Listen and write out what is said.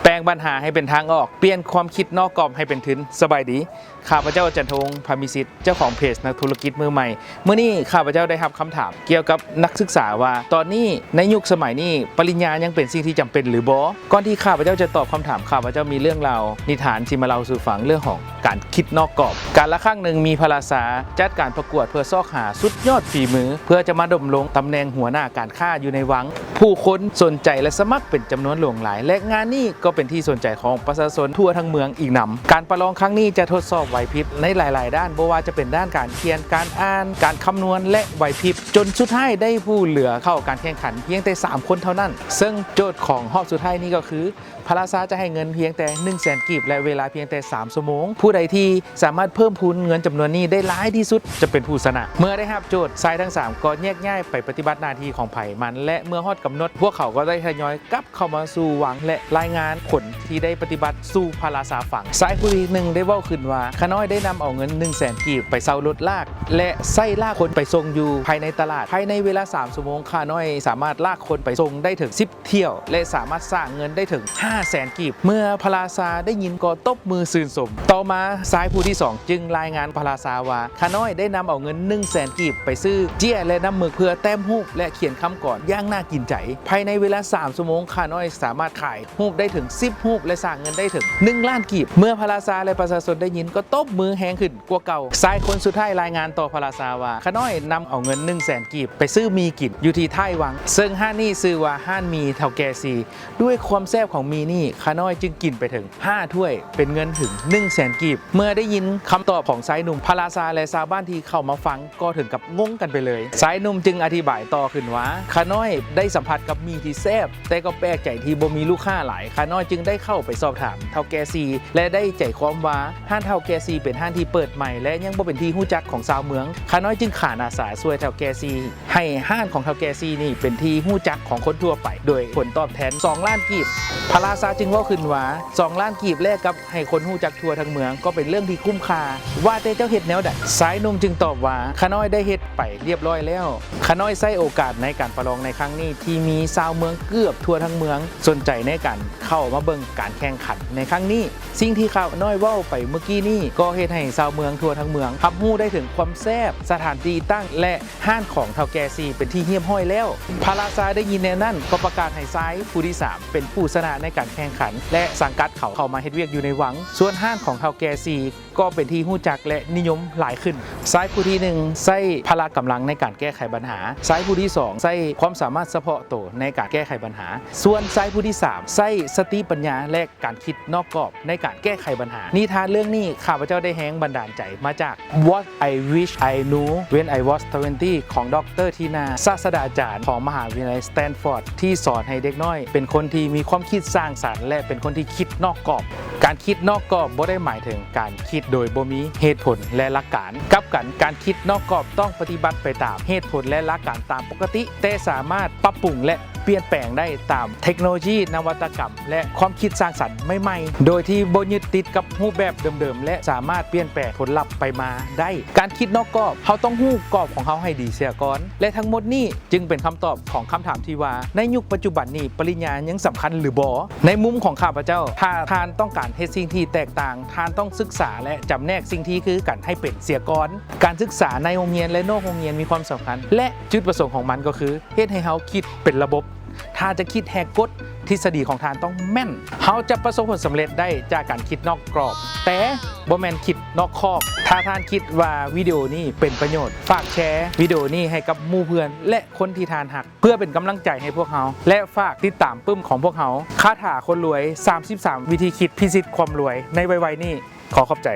แปลงปัญหาให้เป็นทางออกเปลี่ยนความคิดนอกกรอบให้เป็นทุนสบายดีข้าพเจ้าจันทงพามิสิทธิ์เจ้าของเพจนักธุรกิจมือใหม่เมื่อนี้ข้าพเจ้าได้รับคำถามเกี่ยวกับนักศึกษาว่าตอนนี้ในยุคสมัยนี้ปริญญายังเป็นสิ่งที่จำเป็นหรือบ่ก่อนที่ข้าพเจ้าจะตอบคำถามข้าพเจ้ามีเรื่องราวนิทานที่มาเล่าสู่ฟังเรื่องของการคิดนอกกรอบการละครั้งหนึ่งมีพระราชาจัดการประกวดเพื่อซอกหาสุดยอดฝีมือเพื่อจะมาดำรงตำแหน่งหัวหน้าการค้าอยู่ในวังผู้คนสนใจและสมัครเป็นจำนวนหลวงหลายและงานนี้ก็เป็นที่สนใจของประชาชนทั่วทั้งเมืองอีกนำการประลองครั้งนี้จะทดสอบไหวพริบในหลายๆด้านบ่ว่าจะเป็นด้านการเขียนการอ่านการคำนวณและไหวพริบจนสุดท้ายได้ผู้เหลือเข้าการแข่งขันเพียงแต่3คนเท่านั้นซึ่งโจทย์ของรอบสุดท้ายนี้ก็คือพระราชาจะให้เงินเพียงแต่ 100,000 กีบและเวลาเพียงแต่3ชั่วโมงผู้ใดที่สามารถเพิ่มพูนเงินจำนวนนี้ได้หลายที่สุดจะเป็นผู้ชนะเมื่อได้รับโจทย์ชายทั้ง3ก็แยกย้ายไปปฏิบัติหน้าที่ของไผ่มันและเมื่อฮอดกำหนดพวกเขาก็ได้ทยอยกลับเข้ามาสู่วังและรายงานผลที่ได้ปฏิบัติสู่พระราชาฝั่งสายผู้ดีหนึ่งได้เว้าขึ้นว่าข้าน้อยได้นำเอาเงิน 100,000 กีบไปเซารถลากและไส้ลากคนไปส่งอยู่ภายในตลาดภายในเวลา3ชั่วโมงข้าน้อยสามารถลากคนไปส่งได้ถึง10เที่ยวและสามารถสร้างเงินได้ถึง 500,000 กีบเมื่อพระราชาได้ยินก็ตบมือชื่นชมต่อมาสายผู้ที่2จึงรายงานพระราชาว่าข้าน้อยได้นำเอาเงิน 100,000 กีบไปซื้อเจี้ยและน้ำหมึกเพื่อแต้มรูปและเขียนคำก่อนย่างน่ากินใจภายในเวลา3ชั่วโมงข้าน้อยสามารถขายรูปได้ถึง10รูปและสร้างเงินได้ถึง1 ล้านกีบเมื่อพระราชาและประชาชนได้ยินก็ตบมือแหงขึ้นกว่าเก่าสายคนสุดท้ายรายงานต่อพระราชาว่าข้าน้อยนำเอาเงิน 100,000 กีบไปซื้อมีกินอยู่ที่ท้ายวังซึ่งห้านนี้ชื่อว่าห้านมีเฒ่าแก่ซีด้วยความแซ่บของมีนี่ข้าน้อยจึงกินไปถึง5ถ้วยเป็นเงินถึง 100,000 กีบเมื่อได้ยินคำตอบของสายหนุ่มพระราชาและชาวบ้านที่เข้ามาฟังก็ถึงกับงงกันไปเลยสายหนุ่มจึงอธิบายต่อขึ้นว่าข้าน้อยได้สัมผัสกับมีที่แซ่บแต่ก็แปลกใจที่บ่มีลูกค้าหลายข้าน้อยจึงได้เข้าไปสอบถามเฒ่าแก่ซีและได้ใจความว่าห้านเฒ่าแก่ซีเป็นห้านที่เปิดใหม่และยังบ่เป็นที่ฮู้จักของชาวเมืองข้าน้อยจึงขานอาสาช่วยเฒ่าแก่ซีให้ห้านของเฒ่าแก่ซีนี่เป็นที่ฮู้จักของคนทั่วไปโดยผลตอบแทน2 ล้านกีบพระราชาจึงเว้าขึ้นว่า2 ล้านกีบแลกกับให้คนฮู้จักทั่วทั้งเมืองก็เป็นเรื่องที่คุ้มค่าว่าแต่เจ้าเฮ็ดแนวใดสายหนุ่มจึงตอบว่าข้าน้อยได้เฮ็ดไปเรียบร้อยแล้วข้าน้อยใช้โอกาสในการประลองในครั้งนี้ที่มีชาวเมืองเกือบทั่วทั้งเมืองสนใจในการเข้ามาเบิ่งการแข่งขันในครั้งนี้สิ่งที่ข้าน้อยเว้าไปเมื่อกี้นี้ก็เฮ็ดให้ชาวเมืองทั่วทั้งเมืองรับรู้ได้ถึงความแซ่บสถานที่ตั้งและห้านของเฒ่าแก่ซีเป็นที่เฮียบห้อยแล้วพระราชาได้ยินแนวนั้นก็ประกาศให้ซ้ายผู้ที่3เป็นผู้ชนะในการแข่งขันและสังกัดเขาเข้ามาเฮ็ดเวียกอยู่ในวังส่วนห้านของเฒ่าแก่ซีก็เป็นที่ฮู้จักและนิยมหลายขึ้นซ้ายผู้ที่1ใช้พละกำลังในการแก้ไขปัญหาซ้ายผู้ที่2ใช้ความสามารถเฉพาะตัวในการแก้ไขปัญหาส่วนซ้ายผู้ที่3ใช้สติปัญญาและการคิดนอกกรอบในการแก้ไขปัญหานิทานเรื่องนี้ข้าพเจ้าได้แห้งบันดาลใจมาจาก What I Wish I Knew When I Was 20ของดร.ทีนาศาสตราจารย์ของมหาวิทยาลัยสแตนฟอร์ดที่สอนให้เด็กน้อยเป็นคนที่มีความคิดสร้างสรรค์และเป็นคนที่คิดนอกกรอบการคิดนอกกรอบบ่ได้หมายถึงการคิดโดยบ่มีเหตุผลและหลักการกับกันการคิดนอกกรอบต้องปฏิบัติไปตามเหตุผลและหลักการตามปกติแต่สามารถปรับปรุงและเปลี่ยนแปลงได้ตามเทคโนโลยีนวัตกรรมและความคิดสร้างสรรค์ใหม่ๆโดยที่บ่ยึดติดกับรูปแบบเดิมๆและสามารถเปลี่ยนแปลงผลลัพธ์ไปมาได้การคิดนอกกรอบเขาต้องฮู้กรอบของเขาให้ดีเสียก่อนและทั้งหมดนี้จึงเป็นคำตอบของคำถามที่ว่าในยุคปัจจุบันนี้ปริญญายังสำคัญหรือบ่ในมุมของข้าพเจ้าถ้าท่านต้องการเฮ็ดสิ่งที่แตกต่างท่านต้องศึกษาและจำแนกสิ่งที่คือกันให้เป็นเสียก่อนการศึกษาในโรงเรียนและนอกโรงเรียนมีความสำคัญและจุดประสงค์ของมันก็คือเฮ็ดให้เฮาคิดเป็นระบบถ้าจะคิดแหกกฎทฤษฎีของทานต้องแม่นเขาจะประสบผลสำเร็จได้จากการคิดนอกกรอบแต่บ่แม่นคิดนอกคอกถ้าท่านคิดว่าวิดีโอนี้เป็นประโยชน์ฝากแชร์วิดีโอนี้ให้กับหมู่เพื่อนและคนที่ทานหักเพื่อเป็นกำลังใจให้พวกเขาและฝากติดตามปึ้มของพวกเขาคาถาคนรวย33วิธีคิดพิชิตความรวยในวัยนี้ขอขอบใจ